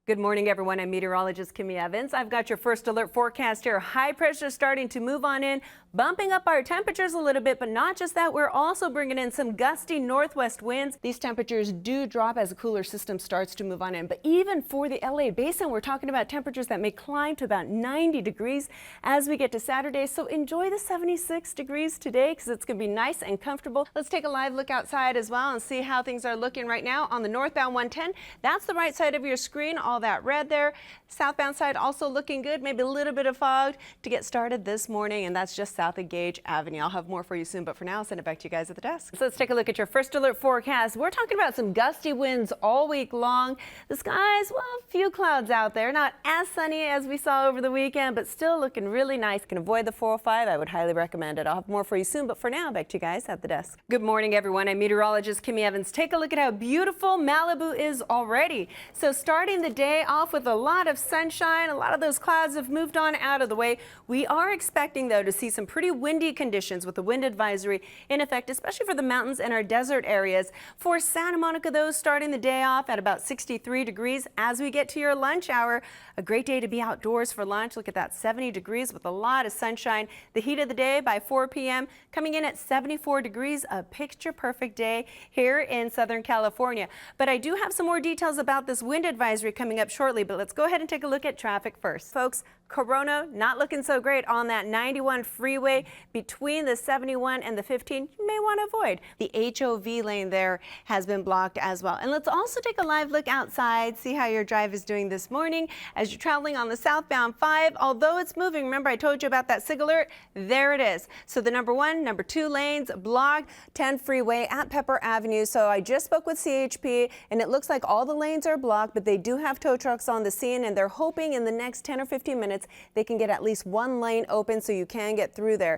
Good morning, everyone. I'm meteorologist Kimi Evans. I've got your first alert forecast here. High pressure starting to move on in, bumping up our temperatures a little bit, but not just that. We're also bringing in some gusty northwest winds. These temperatures do drop as a cooler system starts to move on in. But even for the LA basin, we're talking about temperatures that may climb to about 90 degrees as we get to Saturday. So enjoy the 76 degrees today because it's going to be nice and comfortable. Let's take a live look outside as well and see how things are looking right now on the northbound 110. That's the right side of your screen. All that red there. Southbound side also looking good, maybe a little bit of fog to get started this morning, and that's just south of Gage Avenue. I'll have more for you soon, but for now I'll send it back to you guys at the desk. So let's take a look at your first alert forecast. We're talking about some gusty winds all week long. The skies, well, a few clouds out there, not as sunny as we saw over the weekend, but still looking really nice. Can avoid the 405. I would highly recommend it. I'll have more for you soon, but for now, back to you guys at the desk. Good morning, everyone. I'm meteorologist Kimi Evans. Take a look at how beautiful Malibu is already. So starting the day off with a lot of sunshine, a lot of those clouds have moved on out of the way. We are expecting, though, to see some pretty windy conditions with the wind advisory in effect, especially for the mountains and our desert areas. For Santa Monica, though, starting the day off at about 63 degrees as we get to your lunch hour. A great day to be outdoors for lunch. Look at that, 70 degrees with a lot of sunshine. The heat of the day by 4 p.m. coming in at 74 degrees, a picture-perfect day here in Southern California. But I do have some more details about this wind advisory coming up shortly, but let's go ahead and take a look at traffic first. Folks, Corona not looking so great on that 91 freeway between the 71 and the 15. You may want to avoid. The HOV lane there has been blocked as well. And let's also take a live look outside, see how your drive is doing this morning as you're traveling on the southbound 5. Although it's moving, remember I told you about that SIG alert? There it is. So the number 1, number 2 lanes blocked, 10 freeway at Pepper Avenue. So I just spoke with CHP and it looks like all the lanes are blocked, but they do have tow trucks on the scene and they're hoping in the next 10 or 15 minutes they can get at least one lane open so you can get through there.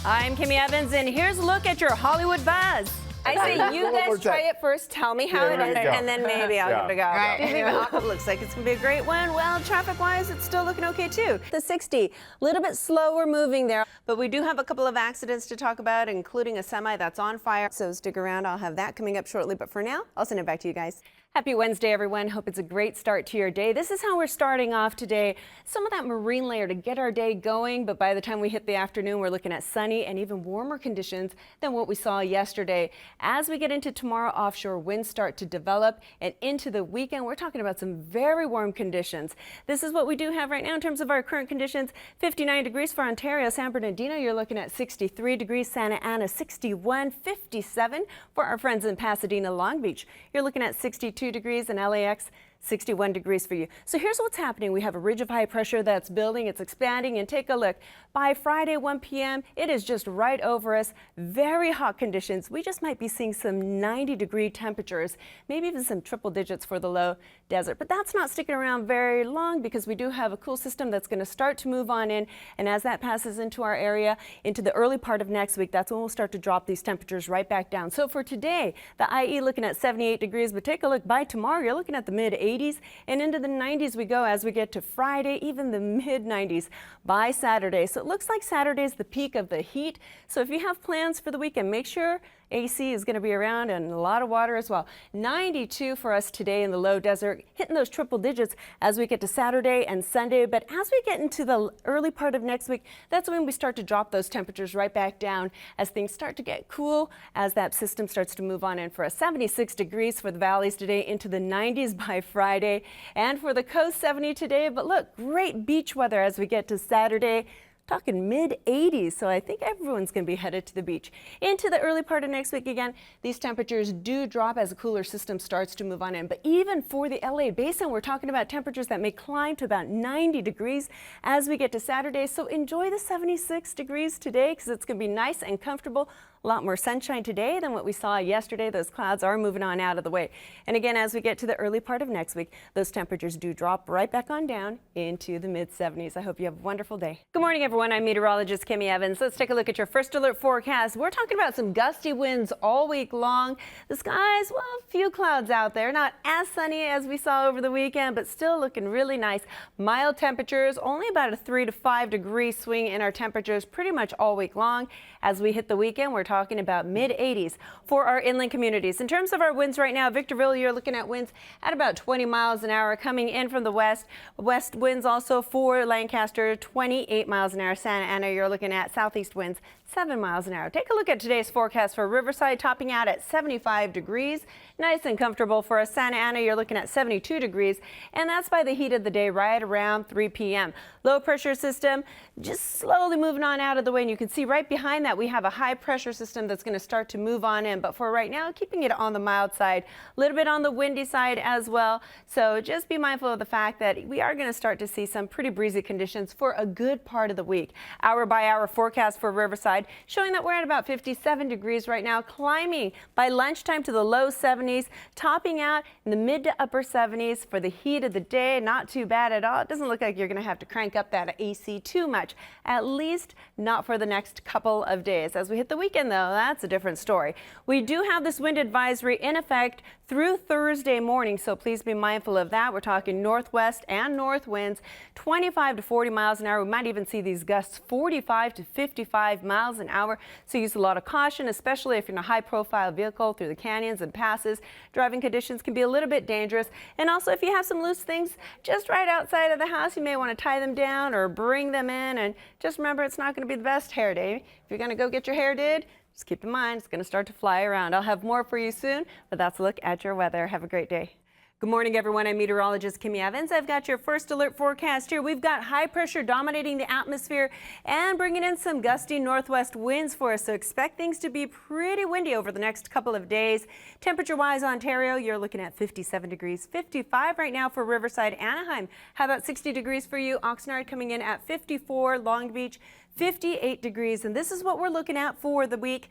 I'm Kimi Evans and here's a look at your Hollywood buzz. I say you guys try it first, tell me how it is, and then maybe I'll give it a go. Right. It looks like it's going to be a great one. Well, traffic-wise, it's still looking okay, too. The 60, a little bit slower moving there, but we do have a couple of accidents to talk about, including a semi that's on fire, so stick around. I'll have that coming up shortly, but for now, I'll send it back to you guys. Happy Wednesday, everyone. Hope it's a great start to your day. This is how we're starting off today. Some of that marine layer to get our day going, but by the time we hit the afternoon, we're looking at sunny and even warmer conditions than what we saw yesterday. As we get into tomorrow, offshore winds start to develop, and into the weekend, we're talking about some very warm conditions. This is what we do have right now in terms of our current conditions. 59 degrees for Ontario, San Bernardino. You're looking at 63 degrees, Santa Ana 61, 57 for our friends in Pasadena, Long Beach. You're looking at 62 degrees in LAX, 61 degrees for you. So here's what's happening. We have a ridge of high pressure that's building, it's expanding, and take a look. By Friday, 1 p.m., it is just right over us. Very hot conditions. We just might be seeing some 90-degree temperatures, maybe even some triple digits for the low desert. But that's not sticking around very long because we do have a cool system that's going to start to move on in. And as that passes into our area, into the early part of next week, that's when we'll start to drop these temperatures right back down. So for today, the IE looking at 78 degrees, but take a look. By tomorrow, you're looking at the mid-80s, and into the 90s we go as we get to Friday, even the mid-90s by Saturday. So it looks like Saturday's the peak of the heat. So if you have plans for the weekend, make sure AC is going to be around and a lot of water as well. 92 for us today in the low desert, hitting those triple digits as we get to Saturday and Sunday. But as we get into the early part of next week, that's when we start to drop those temperatures right back down as things start to get cool as that system starts to move on in for us. 76 degrees for the valleys today, into the 90s by Friday. And for the coast, 70 today. But look, great beach weather as we get to Saturday. Talking mid-80s, so I think everyone's going to be headed to the beach. Into the early part of next week again, these temperatures do drop as a cooler system starts to move on in. But even for the LA basin, we're talking about temperatures that may climb to about 90 degrees as we get to Saturday. So enjoy the 76 degrees today because it's going to be nice and comfortable. A lot more sunshine today than what we saw yesterday. Those clouds are moving on out of the way. And again, as we get to the early part of next week, those temperatures do drop right back on down into the mid-70s. I hope you have a wonderful day. Good morning, everyone. I'm meteorologist Kimi Evans. Let's take a look at your first alert forecast. We're talking about some gusty winds all week long. The skies, well, a few clouds out there. Not as sunny as we saw over the weekend, but still looking really nice. Mild temperatures, only about a 3 to 5 degree swing in our temperatures pretty much all week long. As we hit the weekend, we're talking about mid-80s for our inland communities. In terms of our winds right now, Victorville, you're looking at winds at about 20 miles an hour coming in from the west. West winds also for Lancaster, 28 miles an hour. Santa Ana, you're looking at southeast winds, 7 miles an hour. Take a look at today's forecast for Riverside, topping out at 75 degrees. Nice and comfortable for us. Santa Ana, you're looking at 72 degrees, and that's by the heat of the day right around 3 p.m. Low pressure system just slowly moving on out of the way, and you can see right behind that we have a high pressure system that's going to start to move on in, but for right now, keeping it on the mild side, a little bit on the windy side as well. So just be mindful of the fact that we are going to start to see some pretty breezy conditions for a good part of the week. Hour by hour forecast for Riverside showing that we're at about 57 degrees right now, climbing by lunchtime to the low 70s, topping out in the mid to upper 70s for the heat of the day. Not too bad at all. It doesn't look like you're going to have to crank up that AC too much, at least not for the next couple of days. As we hit the weekend, though, that's a different story. We do have this wind advisory in effect through Thursday morning, so please be mindful of that. We're talking northwest and north winds, 25 to 40 miles an hour. We might even see these gusts 45 to 55 miles an hour, so use a lot of caution, especially if you're in a high-profile vehicle through the canyons and passes. Driving conditions can be a little bit dangerous, and also if you have some loose things just right outside of the house, you may want to tie them down or bring them in, and just remember it's not going to be the best hair day. If you're going to go get your hair did, just keep in mind it's going to start to fly around. I'll have more for you soon, but that's a look at your weather. Have a great day. Good morning, everyone. I'm meteorologist Kimi Evans. I've got your first alert forecast here. We've got high pressure dominating the atmosphere and bringing in some gusty northwest winds for us, so expect things to be pretty windy over the next couple of days. Temperature-wise, Ontario, you're looking at 57 degrees, 55 right now for Riverside. Anaheim, how about 60 degrees for you? Oxnard coming in at 54, Long Beach, 58 degrees, and this is what we're looking at for the week.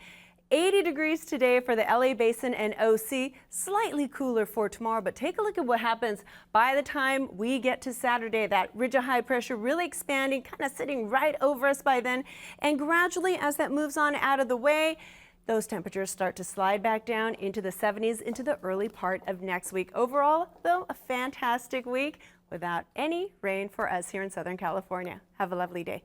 80 degrees today for the LA Basin and OC, slightly cooler for tomorrow, but take a look at what happens by the time we get to Saturday. That ridge of high pressure really expanding, kind of sitting right over us by then, and gradually as that moves on out of the way, those temperatures start to slide back down into the 70s into the early part of next week. Overall, though, a fantastic week without any rain for us here in Southern California. Have a lovely day.